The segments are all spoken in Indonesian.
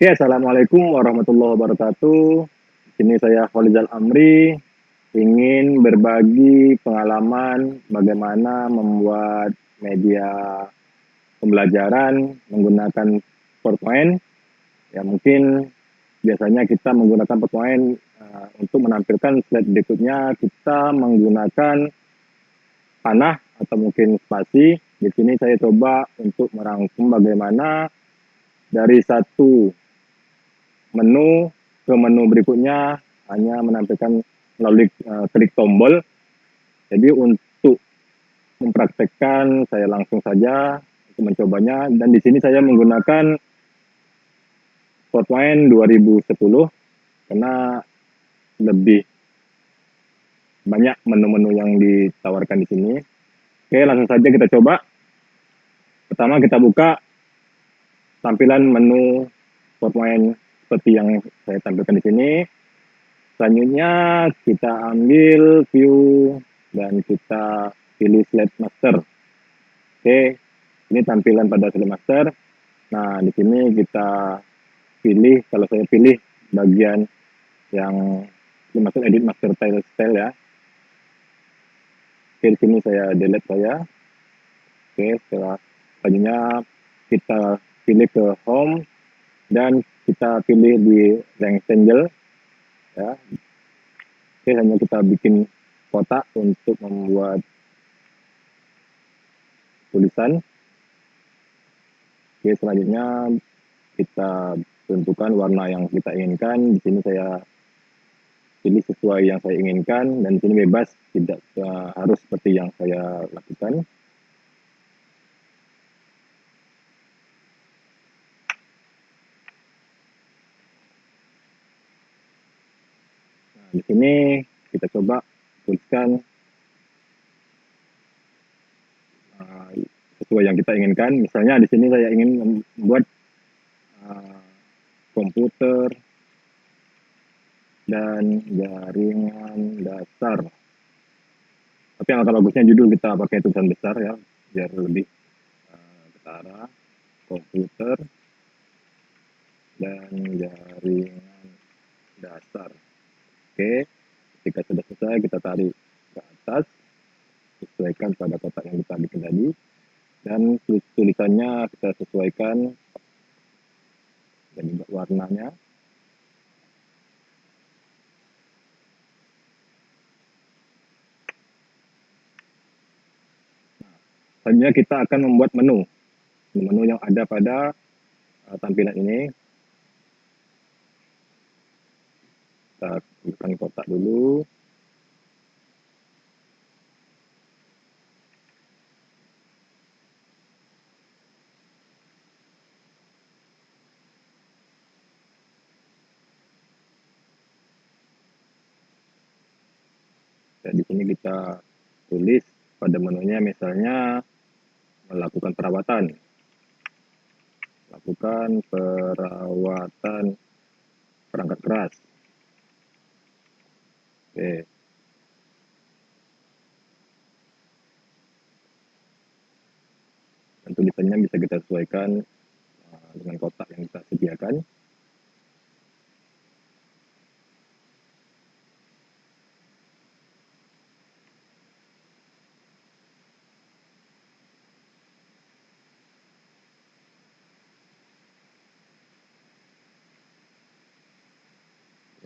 Oke, assalamualaikum warahmatullahi wabarakatuh. Di sini saya Kholizal Amri ingin berbagi pengalaman bagaimana membuat media pembelajaran menggunakan PowerPoint. Ya mungkin biasanya kita menggunakan PowerPoint untuk menampilkan slide berikutnya kita menggunakan panah atau mungkin spasi. Di sini saya coba untuk merangkum bagaimana dari satu menu ke menu berikutnya hanya menampilkan melalui klik tombol. Jadi untuk mempraktekkan saya langsung saja untuk mencobanya, dan di sini saya menggunakan PowerPoint 2010 karena lebih banyak menu-menu yang ditawarkan di sini. Oke, langsung saja kita coba. Pertama kita buka tampilan menu PowerPoint seperti yang saya tampilkan di sini. Selanjutnya kita ambil view dan kita pilih slide master. Oke, ini tampilan pada slide master. Nah, di sini kita pilih, kalau saya pilih bagian yang dimaksud edit master style ya. Oke, di sini saya delete saya. Oke, selanjutnya kita pilih ke home dan kita pilih di rectangle ya. Oke, hanya kita bikin kotak untuk membuat tulisan. Oke, selanjutnya kita tentukan warna yang kita inginkan. Di sini saya pilih sesuai yang saya inginkan, dan di sini bebas, tidak harus seperti yang saya lakukan. Nah, di sini kita coba tuliskan sesuai yang kita inginkan. Misalnya di sini saya ingin membuat komputer dan jaringan dasar. Tapi yang agak bagusnya judul kita pakai tulisan besar ya, biar lebih ketara. Komputer dan jaringan dasar. Oke, ketika sudah selesai kita tarik ke atas, sesuaikan pada kotak yang kita bikin tadi, dan tulisannya kita sesuaikan dan juga warnanya. Selanjutnya kita akan membuat menu yang ada pada tampilan ini. Kita bukan kotak dulu. Dan di sini kita tulis pada menunya, misalnya melakukan perawatan perangkat keras. Oke. Dan tulisannya bisa kita sesuaikan dengan kotak yang kita sediakan.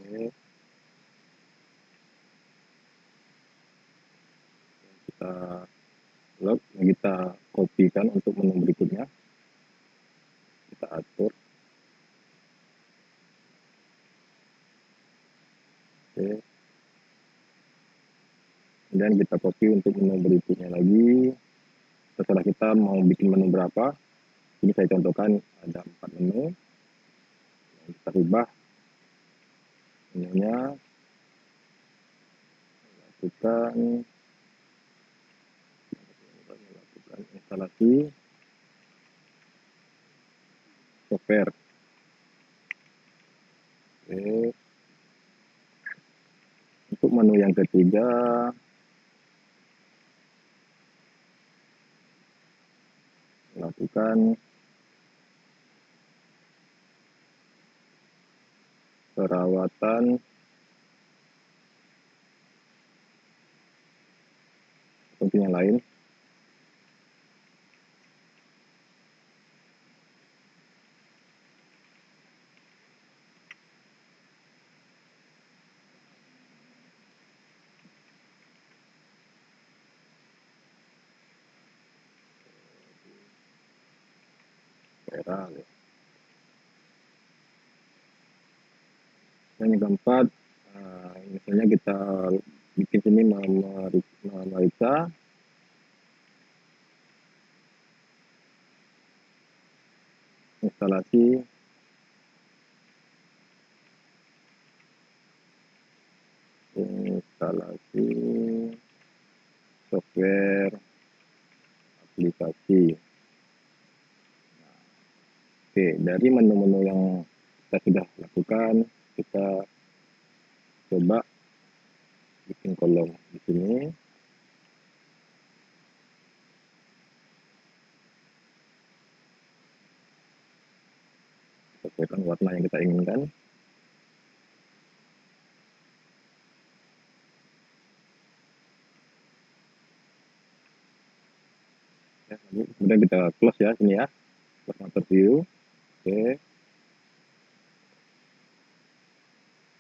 Oke. Kita lock, kita kopikan untuk menu berikutnya. Kita atur. Oke. Dan kita copy untuk menu berikutnya lagi. Setelah kita mau bikin menu berapa, ini saya contohkan ada 4 menu. Kita ubah menunya, lakukan instalasi software. Oke. Untuk menu yang ketiga, lakukan perawatan mungkin yang lain. Yang keempat, misalnya kita bikin sini memeriksa instalasi software aplikasi. Oke, dari menu-menu yang kita sudah lakukan, kita coba bikin kolom di sini. Sesuaikan warna yang kita inginkan. Ya, kemudian kita close ya sini ya, close master view. Oke.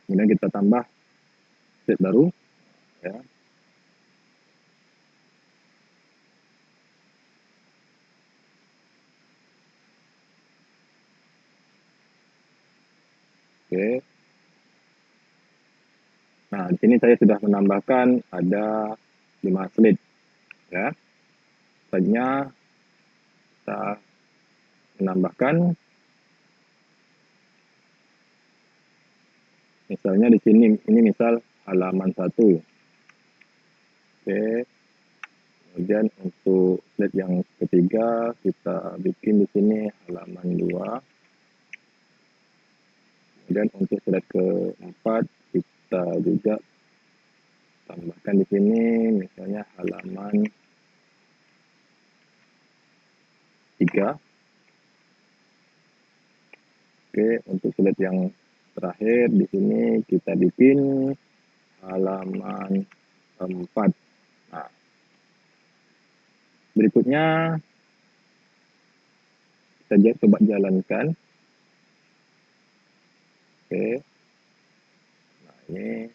Kemudian kita tambah set baru ya. Oke. Nah, di sini saya sudah menambahkan ada 5 slide ya. Selanjutnya kita menambahkan misalnya di sini ini misal halaman 1. Oke. Kemudian untuk slide yang ketiga kita bikin di sini halaman 2. Kemudian untuk slide keempat kita juga tambahkan di sini misalnya halaman 3. Oke, untuk slide yang terakhir di sini kita bikin halaman 4. Nah, berikutnya kita coba jalankan. Oke. Nah, ini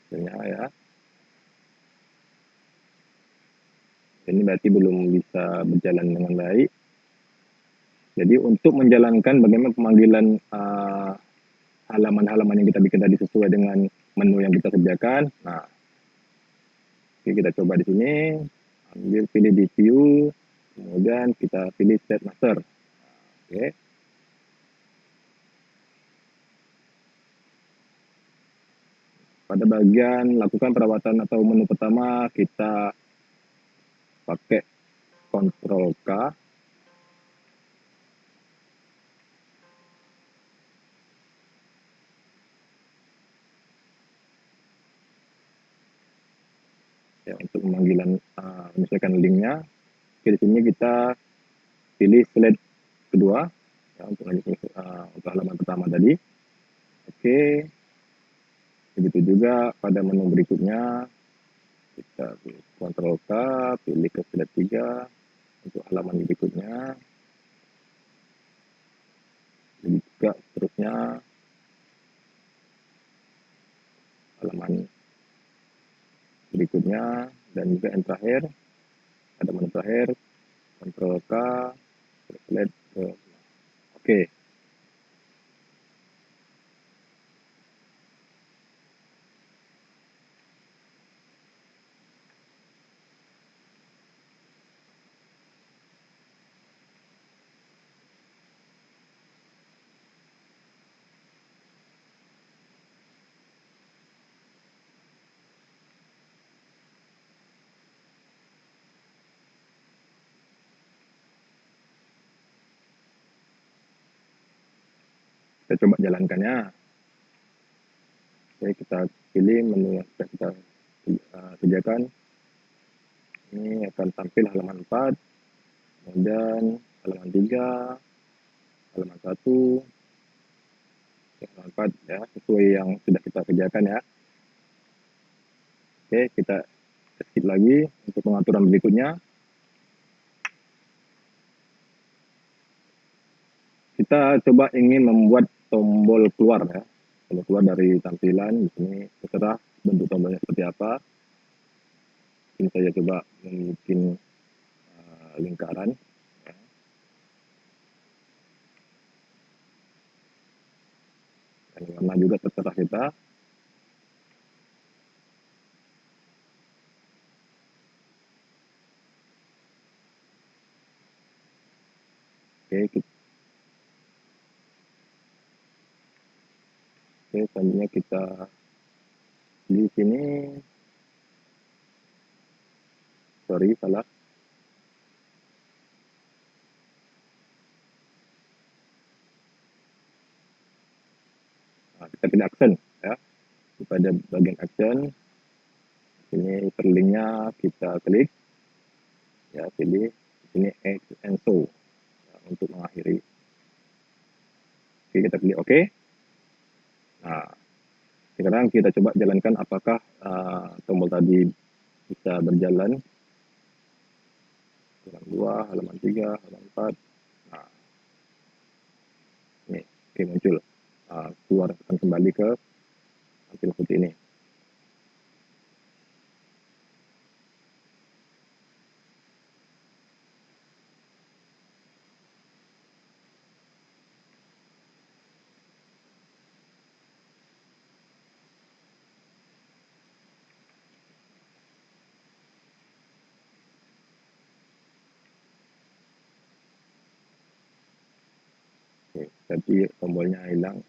hasilnya ya. Ini berarti belum bisa berjalan dengan baik. Jadi untuk menjalankan bagaimana pemanggilan halaman-halaman yang kita bikin tadi sesuai dengan menu yang kita sediakan. Nah, oke, kita coba di sini, ambil pilih di view, kemudian kita pilih set master. Oke. Pada bagian lakukan perawatan atau menu pertama kita pakai Ctrl K. Ya, untuk pemanggilan misalkan linknya. Oke, di sini kita pilih slide kedua ya, untuk halaman pertama tadi. Oke. Begitu juga pada menu berikutnya kita Ctrl K, pilih ke slide 3 untuk halaman berikutnya. Jadi juga seterusnya halaman berikutnya dan juga yang terakhir ada menu terakhir Ctrl K, slide ke oke. Kita coba jalankannya. Oke, kita pilih menu yang sudah kita sediakan. Ini akan tampil halaman 4, kemudian halaman 3, halaman 1, halaman 4 ya, sesuai yang sudah kita kerjakan ya. Oke, kita skip lagi untuk pengaturan berikutnya. Kita coba ingin membuat tombol keluar ya. Tombol keluar dari tampilan di sini, terserah bentuk tombolnya seperti apa. Ini saya coba membuat lingkaran. Ya. Dan warna juga terserah kita. Oke, selanjutnya kita di sini, sorry salah. Nah, kita pilih aksen ya. Pada bagian aksen ini perlinknya kita klik ya, pilih ini X and so ya, untuk mengakhiri. Oke, kita pilih oke. Nah, sekarang kita coba jalankan apakah tombol tadi bisa berjalan. Halaman 2, halaman 3, halaman 4. Nah, ini oke, muncul. Keluar akan kembali ke tampilan seperti ini. Oke, jadi tombolnya hilang.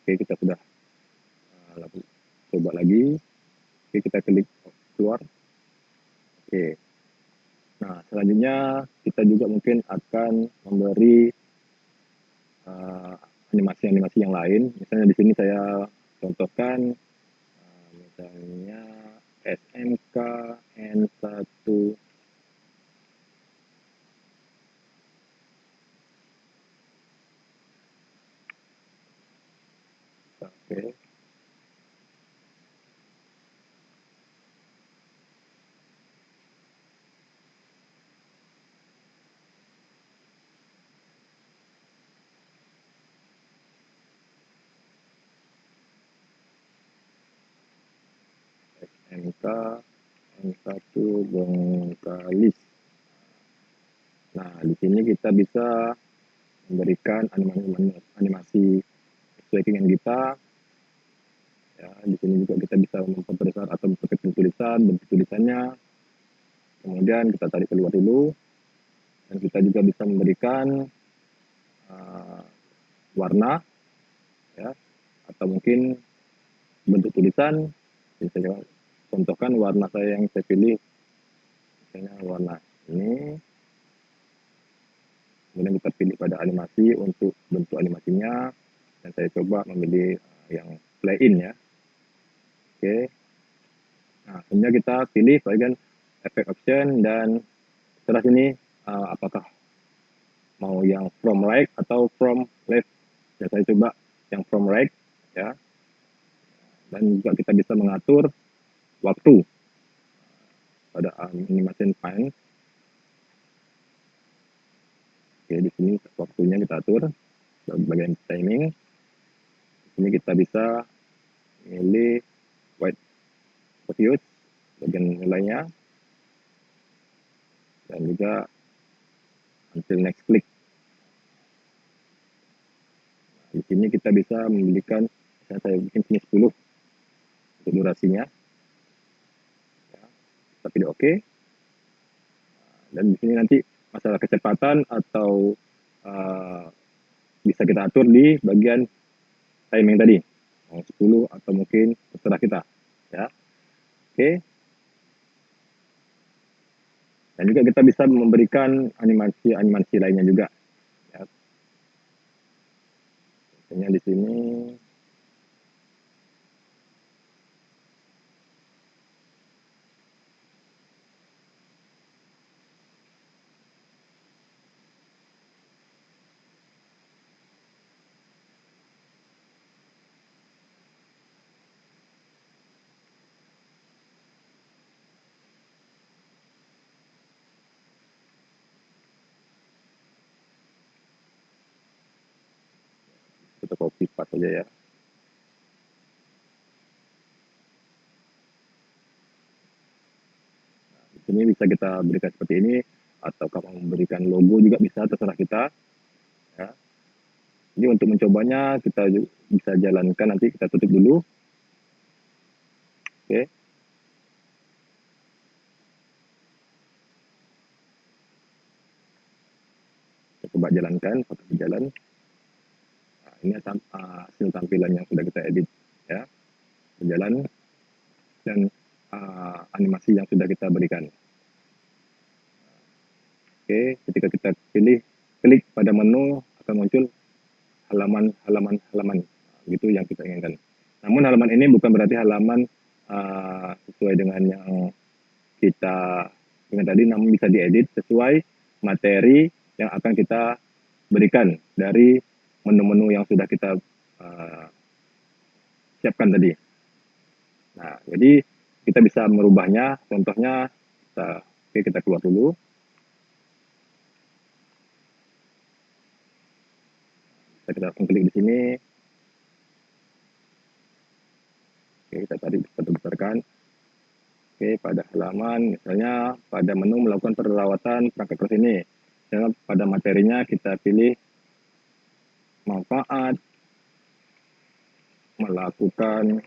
Oke, kita sudah coba lagi. Oke, kita klik keluar. Oke. Nah, selanjutnya kita juga mungkin akan memberi animasi-animasi yang lain. Misalnya di sini saya contohkan, misalnya SMK N1. Oke. SMK N1 Bengkalis. Nah, di sini kita bisa memberikan animasi sesuai keinginan kita. Ya, di sini juga kita bisa memperbesar atau memperkecil tulisan, bentuk tulisannya. Kemudian kita tarik keluar dulu, dan kita juga bisa memberikan warna, ya, atau mungkin bentuk tulisan. Misalnya contohkan warna saya yang saya pilih, misalnya warna ini. Kemudian kita pilih pada animasi untuk bentuk animasinya, dan saya coba memilih yang play in ya. Oke. Nah, selanjutnya kita pilih bagian effect option, dan setelah sini apakah mau yang from right atau from left. Ya, saya coba yang from right ya. Dan juga kita bisa mengatur waktu pada animation fine. Oke, di sini waktunya kita atur bagian timing. Ini kita bisa pilih white focus bagian mulainya, dan juga until next click. Nah, di sini kita bisa memberikan, saya bikin sini 10 untuk durasinya. Ya, kita pilih oke. Dan di sini nanti masalah kecepatan atau bisa kita atur di bagian timing tadi, mau 10 atau mungkin terserah kita ya. Oke. Dan juga kita bisa memberikan animasi lainnya juga ya. Misalnya di sini copy paste saja ya. Ini bisa kita berikan seperti ini, atau kalau memberikan logo juga bisa, terserah kita ya. Ini untuk mencobanya kita bisa jalankan, nanti kita tutup dulu. Oke. Kita coba jalankan, foto berjalan. Nah, ini hasil tampilan yang sudah kita edit ya, berjalan, dan animasi yang sudah kita berikan. Oke, ketika kita klik pada menu akan muncul halaman, gitu yang kita inginkan. Namun halaman ini bukan berarti halaman sesuai dengan yang kita ingat tadi, namun bisa diedit sesuai materi yang akan kita berikan dari menu-menu yang sudah kita siapkan tadi. Nah, jadi kita bisa merubahnya. Contohnya, kita keluar dulu. Kita klik di sini. Oke, kita tadi kita besarkan. Oke, pada halaman, misalnya pada menu melakukan perawatan perangkat keras ini. Misalnya pada materinya kita pilih manfaat melakukan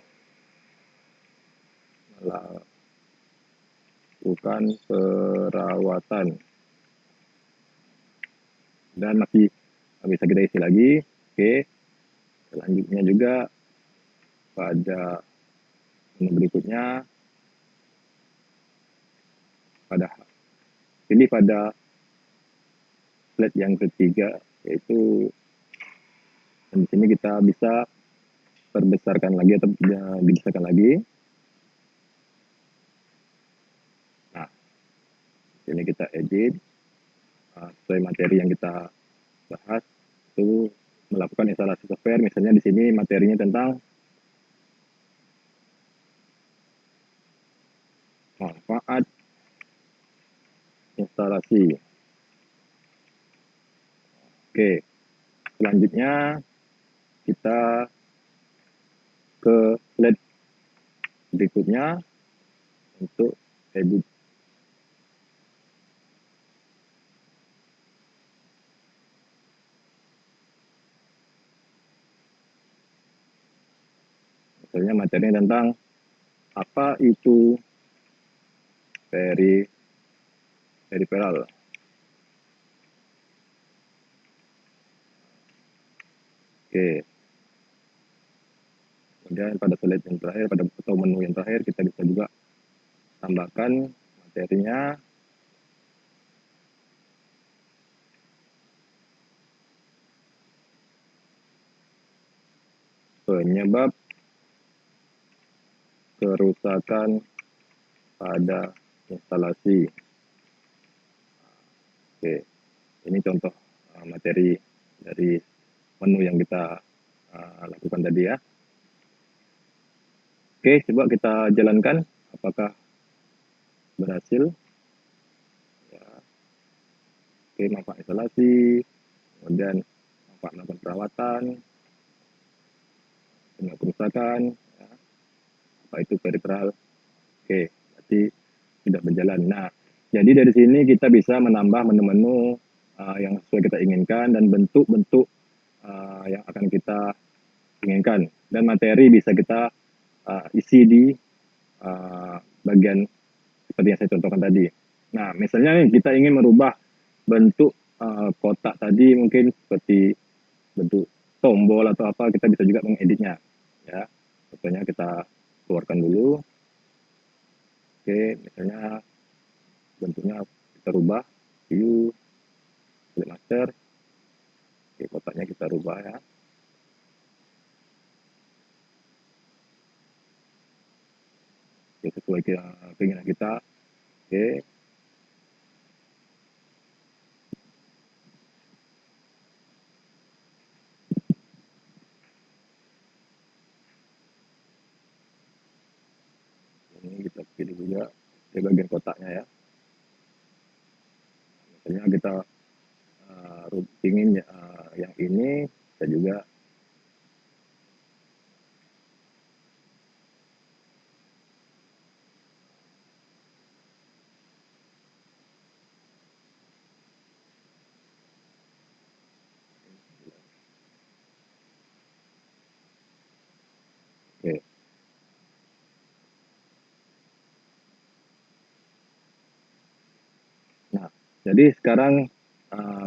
perawatan, dan masih bisa kita isi lagi. Oke, selanjutnya juga pada menu berikutnya, pilih pada slide yang ketiga, yaitu di sini kita bisa perbesarkan lagi atau dibesarkan lagi. Nah, ini kita edit sesuai materi yang kita bahas, itu melakukan instalasi software. Misalnya di sini materinya tentang manfaat instalasi. Oke, selanjutnya kita ke slide berikutnya untuk edit. Misalnya materinya tentang apa itu peripheral. Oke. Kemudian pada slide yang terakhir, atau menu yang terakhir, kita bisa juga tambahkan materinya. Penyebab kerusakan pada instalasi. Oke, ini contoh materi dari menu yang kita lakukan tadi ya. Oke, coba kita jalankan apakah berhasil. Ya. Oke, manfaat instalasi, kemudian manfaat melakukan perawatan, penyebab kerusakan, ya. Apa itu peripheral. Oke, berarti sudah berjalan. Nah, jadi dari sini kita bisa menambah menu-menu yang sesuai kita inginkan, dan bentuk-bentuk yang akan kita inginkan, dan materi bisa kita isi di bagian seperti yang saya contohkan tadi. Nah, misalnya nih kita ingin merubah bentuk kotak tadi, mungkin seperti bentuk tombol atau apa, kita bisa juga mengeditnya ya. Contohnya kita keluarkan dulu. Oke, misalnya bentuknya kita rubah, view, slide master. Oke, kotaknya kita rubah ya. Oke, sesuai keinginan kita. Oke. Ini kita pilih juga di bagian kotaknya ya. Misalnya kita ingin yang ini, kita juga Jadi sekarang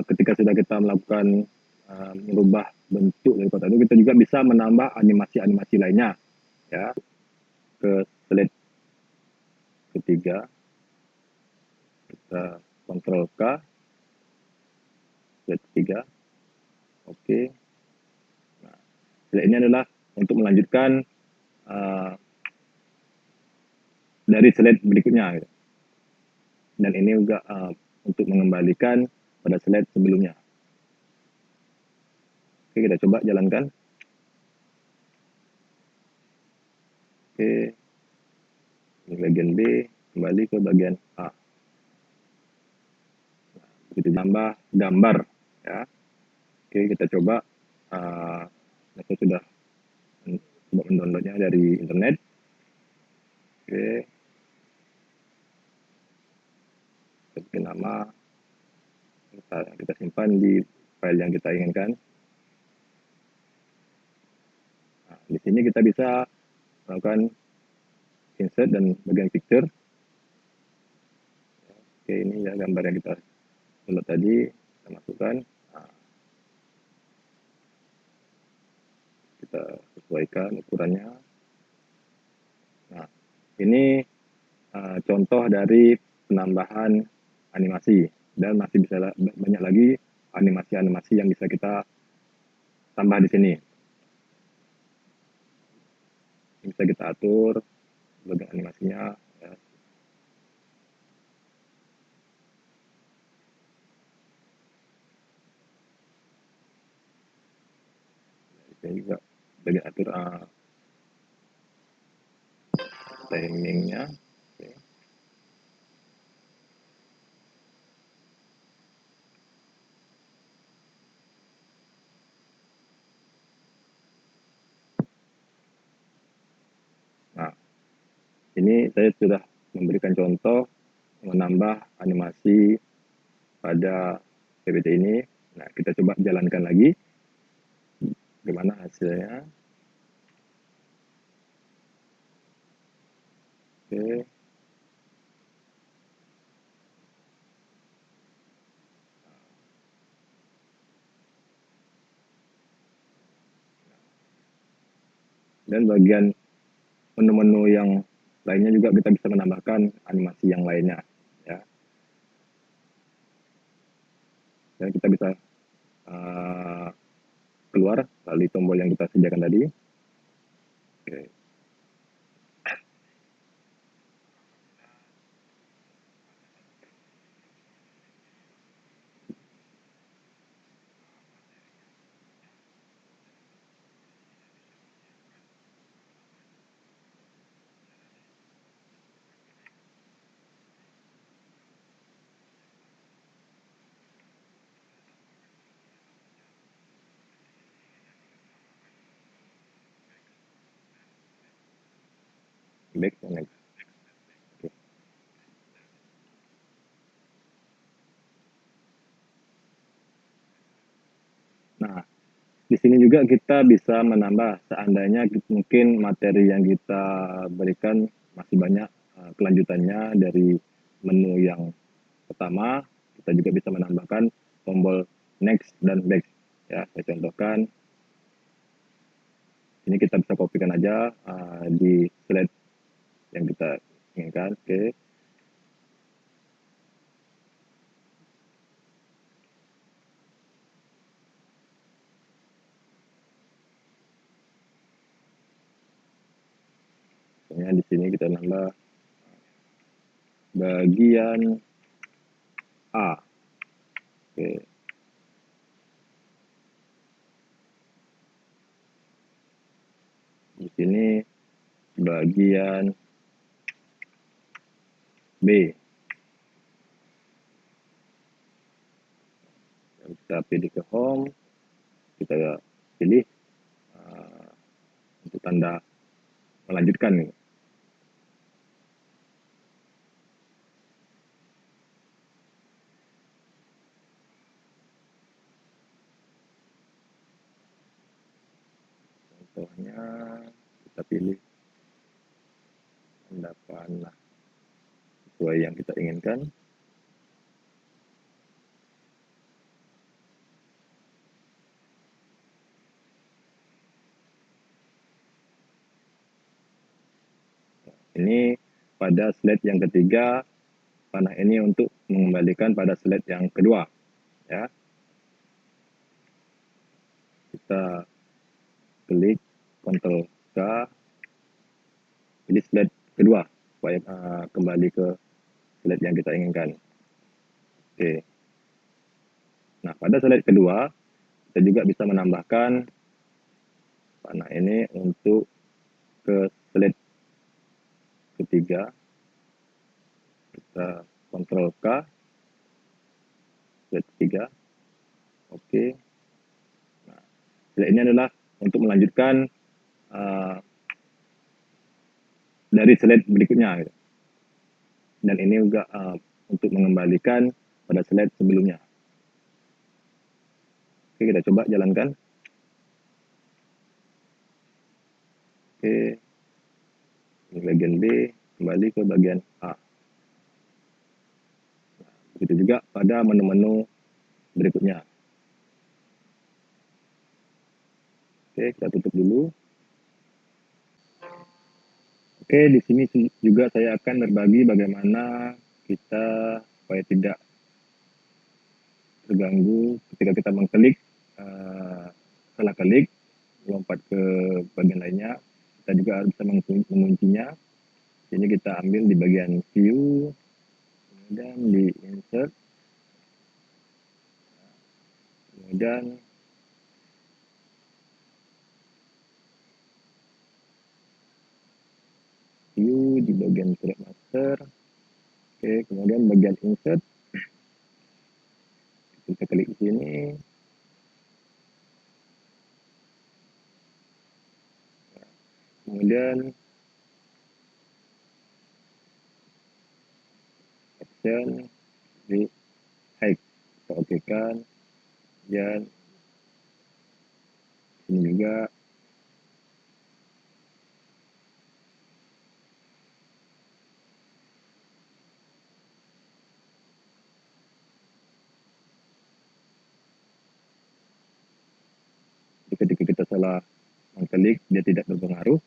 ketika sudah kita melakukan merubah bentuk dari kotak itu, kita juga bisa menambah animasi-animasi lainnya, ya. Ke slide ketiga, kita Ctrl K, slide ketiga, oke. Nah, slide ini adalah untuk melanjutkan dari slide berikutnya, gitu. Dan ini juga untuk mengembalikan pada slide sebelumnya. Oke, kita coba jalankan. Oke, ini bagian B, kembali ke bagian A. Begitu tambah gambar, ya. Oke, kita coba. Saya sudah mendownloadnya dari internet. Oke, seperti nama, kita simpan di file yang kita inginkan. Nah, di sini kita bisa melakukan insert dan bagian picture. Oke, ini ya gambar yang kita download tadi, kita masukkan. Nah, kita sesuaikan ukurannya. Nah, ini contoh dari penambahan animasi, dan masih bisa banyak lagi animasi-animasi yang bisa kita tambah di sini. Bisa kita atur bagian animasinya, ya. Bisa juga bagian atur timingnya. Oke. Nah, ini saya sudah memberikan contoh menambah animasi pada PPT ini. Nah, kita coba jalankan lagi bagaimana hasilnya. Oke. Dan bagian menu-menu yang lainnya juga kita bisa menambahkan animasi yang lainnya, ya. Dan kita bisa keluar melalui tombol yang kita sediakan tadi. Oke. Back dan next. Oke. Nah, di sini juga kita bisa menambah seandainya mungkin materi yang kita berikan masih banyak kelanjutannya dari menu yang pertama. Kita juga bisa menambahkan tombol next dan back, ya. Saya contohkan ini, kita bisa kopikan aja di slide yang kita inginkan. Oke. Misalnya di sini kita nambah bagian A. Oke. Di sini bagian B. Kita pilih ke home, kita pilih untuk tanda melanjutkan nih. Contohnya kita pilih tanda panah sesuai yang kita inginkan. ini pada slide yang ketiga, panah ini untuk mengembalikan pada slide yang kedua, ya. Kita klik Ctrl K, pilih slide kedua supaya kembali ke slide yang kita inginkan. Oke. Nah, pada slide kedua kita juga bisa menambahkan panah ini untuk ke slide ketiga. Kita Ctrl K, slide 3. Oke. Nah, slide ini adalah untuk melanjutkan dari slide berikutnya, gitu. Dan ini juga untuk mengembalikan pada slide sebelumnya. Oke, kita coba jalankan. Oke, ini bagian B, kembali ke bagian A. Nah, begitu juga pada menu-menu berikutnya. Oke, kita tutup dulu. Oke, di sini juga saya akan berbagi bagaimana kita supaya tidak terganggu ketika kita mengklik, salah klik, lompat ke bagian lainnya. Kita juga harus bisa menguncinya. Ini kita ambil di bagian view, kemudian di insert, kemudian view di bagian create master. Oke, kemudian bagian insert, kita klik di sini. Kemudian action di hide, kita okekan. Dan ini juga ketika kita salah mengklik dia tidak berpengaruh.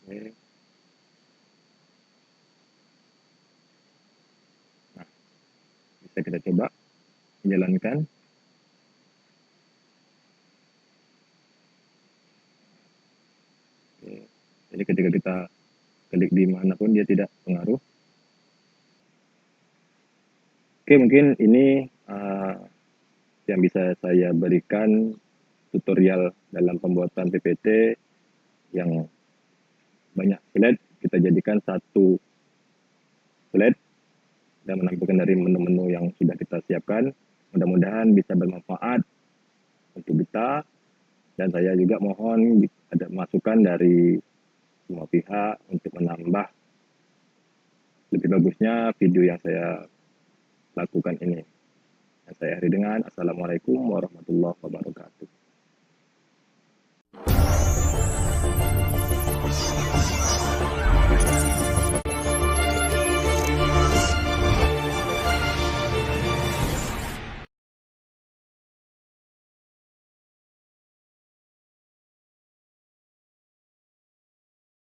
Oke. Nah, bisa kita coba menjalankan. Oke. Jadi ketika kita klik di manapun dia tidak pengaruh. Oke, mungkin ini yang bisa saya berikan tutorial dalam pembuatan PPT yang banyak slide, kita jadikan satu slide dan menampilkan dari menu-menu yang sudah kita siapkan. Mudah-mudahan bisa bermanfaat untuk kita, dan saya juga mohon ada masukan dari semua pihak untuk menambah lebih bagusnya video yang saya lakukan ini. Saya akhiri dengan Assalamualaikum warahmatullahi wabarakatuh.